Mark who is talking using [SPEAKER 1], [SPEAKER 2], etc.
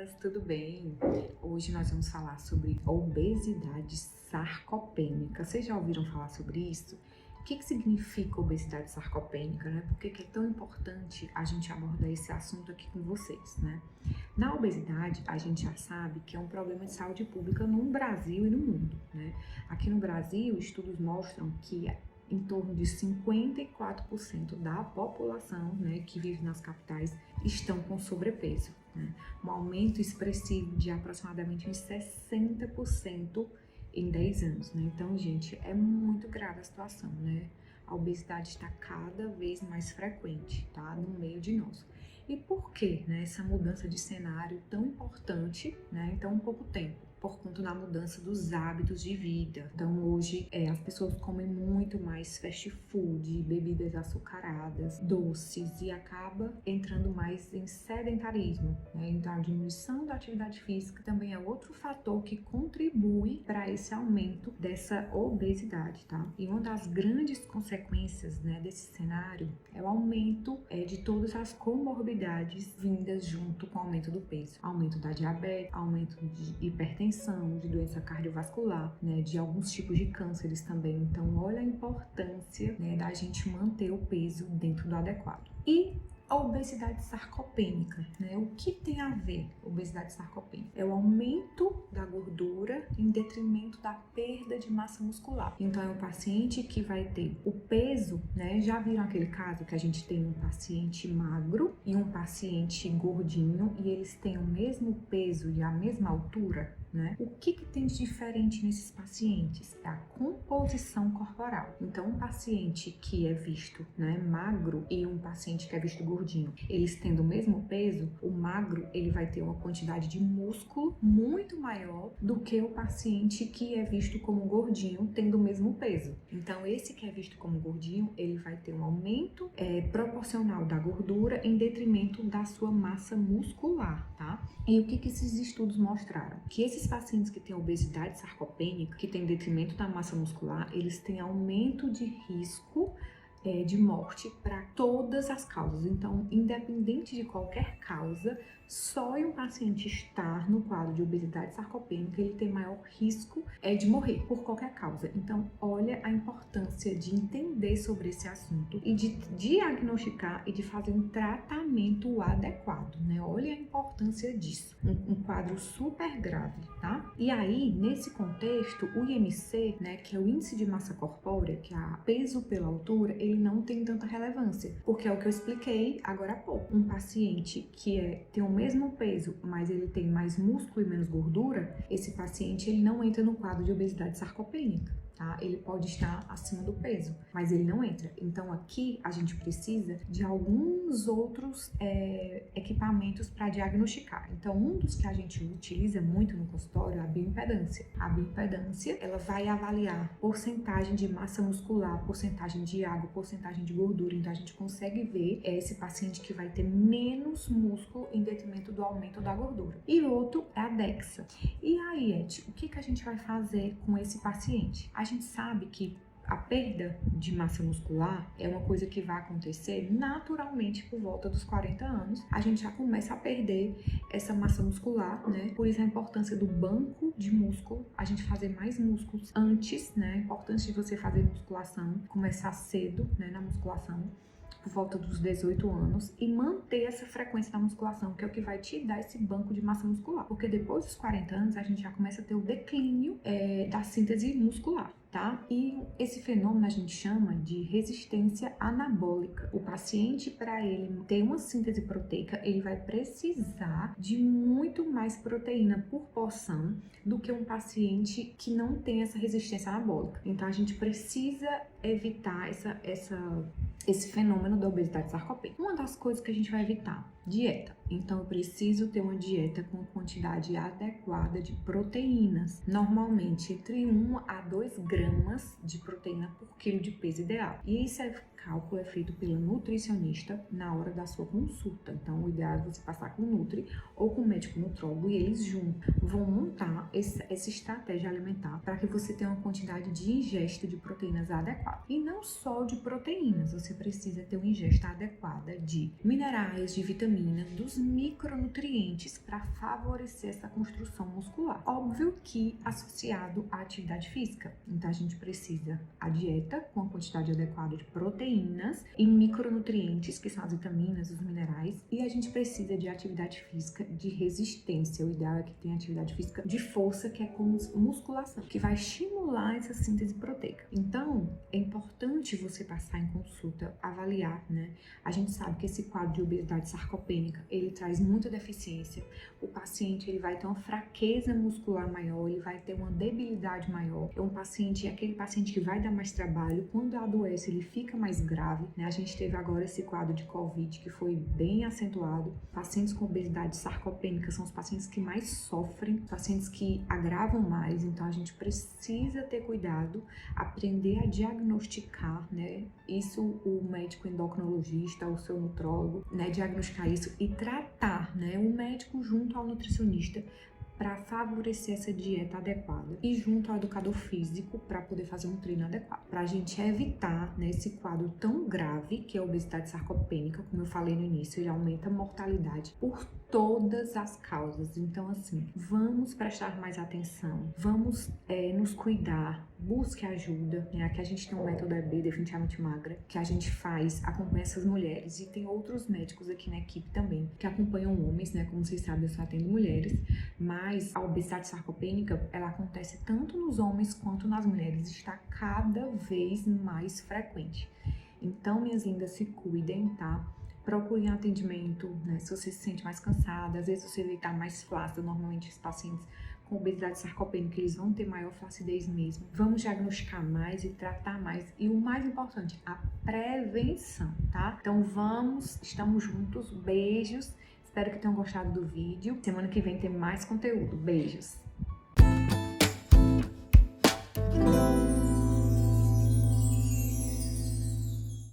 [SPEAKER 1] meninas, tudo bem? Hoje nós vamos falar sobre obesidade sarcopênica. Vocês já ouviram falar sobre isso? O que significa obesidade sarcopênica, né? Por que é tão importante a gente abordar esse assunto aqui com vocês, né? Na obesidade, a gente já sabe que é um problema de saúde pública no Brasil e no mundo, né? Aqui no Brasil, estudos mostram que em torno de 54% da população, né, que vive nas capitais estão com sobrepeso, né? Um aumento expressivo de aproximadamente uns 60% em 10 anos, né? Então, gente, é muito grave a situação, né? A obesidade está cada vez mais frequente, tá? No meio de nós. E por que, né, essa mudança de cenário tão importante, né, em tão pouco tempo? Por conta da mudança dos hábitos de vida. Então, hoje, as pessoas comem muito mais fast food, bebidas açucaradas, doces, e acaba entrando mais em sedentarismo, né? Então, a diminuição da atividade física também é outro fator que contribui para esse aumento dessa obesidade, tá? E uma das grandes consequências, né, desse cenário é o aumento de todas as comorbidades vindas junto com o aumento do peso. Aumento da diabetes, aumento de hipertensão, de doença cardiovascular, né, de alguns tipos de cânceres também. Então, olha a importância, né, da gente manter o peso dentro do adequado. E a obesidade sarcopênica, né? O que tem a ver obesidade sarcopênica? É o aumento da gordura em detrimento da perda de massa muscular. Então, é um paciente que vai ter o peso, né? Já viram aquele caso que a gente tem um paciente magro e um paciente gordinho e eles têm o mesmo peso e a mesma altura? Né? O que tem de diferente nesses pacientes? É a composição corporal. Então, um paciente que é visto, né, magro e um paciente que é visto gordinho, eles tendo o mesmo peso, o magro ele vai ter uma quantidade de músculo muito maior do que o paciente que é visto como gordinho tendo o mesmo peso. Então, esse que é visto como gordinho, ele vai ter um aumento proporcional da gordura em detrimento da sua massa muscular, tá? E o que esses estudos mostraram? Que esses pacientes que têm obesidade sarcopênica, que têm detrimento da massa muscular, eles têm aumento de risco de morte para todas as causas. Então, independente de qualquer causa, só em um paciente estar no quadro de obesidade sarcopênica, ele tem maior risco de morrer por qualquer causa. Então, olha a importância de entender sobre esse assunto e de diagnosticar e de fazer um tratamento adequado, né? Olha a importância disso. Um quadro super grave, tá? E aí, nesse contexto, o IMC, né, que é o índice de massa corpórea, que é peso pela altura, ele não tem tanta relevância, porque é o que eu expliquei agora há pouco. Um paciente que tem o mesmo peso, mas ele tem mais músculo e menos gordura, esse paciente ele não entra no quadro de obesidade sarcopênica. Tá? Ele pode estar acima do peso, mas ele não entra. Então, aqui a gente precisa de alguns outros equipamentos para diagnosticar. Então, um dos que a gente utiliza muito no consultório é a bioimpedância. A bioimpedância, ela vai avaliar porcentagem de massa muscular, porcentagem de água, porcentagem de gordura. Então, a gente consegue ver esse paciente que vai ter menos músculo em detrimento do aumento da gordura. E outro é a DEXA. E aí, Eti, o que a gente vai fazer com esse paciente? A gente sabe que a perda de massa muscular é uma coisa que vai acontecer naturalmente por volta dos 40 anos. A gente já começa a perder essa massa muscular, né? Por isso a importância do banco de músculo, a gente fazer mais músculos antes, né? A importância de você fazer musculação, começar cedo, né, na musculação, por volta dos 18 anos e manter essa frequência da musculação, que é o que vai te dar esse banco de massa muscular. Porque depois dos 40 anos, a gente já começa a ter o declínio da síntese muscular, tá? E esse fenômeno a gente chama de resistência anabólica. O paciente, para ele ter uma síntese proteica, ele vai precisar de muito mais proteína por porção do que um paciente que não tem essa resistência anabólica. Então, a gente precisa evitar esse fenômeno da obesidade sarcopênica. Uma das coisas que a gente vai evitar, dieta. Então, eu preciso ter uma dieta com quantidade adequada de proteínas. Normalmente, entre 1 a 2 gramas de proteína por quilo de peso ideal. E esse cálculo é feito pela nutricionista na hora da sua consulta. Então, o ideal é você passar com o Nutri ou com o médico nutrólogo e eles juntos vão montar essa estratégia alimentar para que você tenha uma quantidade de ingesta de proteínas adequada. E não só de proteínas, você precisa ter uma ingesta adequada de minerais, de vitaminas, vitaminas, dos micronutrientes para favorecer essa construção muscular. Óbvio que associado à atividade física. Então a gente precisa a dieta com a quantidade adequada de proteínas e micronutrientes, que são as vitaminas, os minerais, e a gente precisa de atividade física de resistência. O ideal é que tenha atividade física de força, que é como musculação, que vai estimular essa síntese proteica. Então, é importante você passar em consulta, avaliar, né? A gente sabe que esse quadro de obesidade sarcopênica, ele traz muita deficiência. O paciente, ele vai ter uma fraqueza muscular maior, ele vai ter uma debilidade maior. É aquele paciente que vai dar mais trabalho. Quando adoece, ele fica mais grave, né? A gente teve agora esse quadro de Covid que foi bem acentuado. Pacientes com obesidade sarcopênica são os pacientes que mais sofrem, pacientes que agravam mais. Então, a gente precisa ter cuidado, aprender a diagnosticar, né? Isso o médico endocrinologista, o seu nutrólogo, né? Diagnosticar isso e tratar, né? O médico junto ao nutricionista para favorecer essa dieta adequada e junto ao educador físico para poder fazer um treino adequado. Para a gente evitar, né, esse quadro tão grave que é a obesidade sarcopênica, como eu falei no início, ele aumenta a mortalidade por todas as causas. Então, assim, vamos prestar mais atenção, vamos nos cuidar, busque ajuda, né? Aqui a gente tem um método EB, definitivamente magra, que a gente acompanha essas mulheres, e tem outros médicos aqui na equipe também, que acompanham homens, né? Como vocês sabem, eu só atendo mulheres, mas a obesidade sarcopênica, ela acontece tanto nos homens quanto nas mulheres, está cada vez mais frequente. Então, minhas lindas, se cuidem, tá? Procurem atendimento, né? Se você se sente mais cansada, às vezes você está mais flácida. Normalmente, os pacientes com obesidade sarcopênica, eles vão ter maior flacidez mesmo. Vamos diagnosticar mais e tratar mais. E o mais importante, a prevenção, tá? Então, estamos juntos. Beijos. Espero que tenham gostado do vídeo. Semana que vem tem mais conteúdo. Beijos.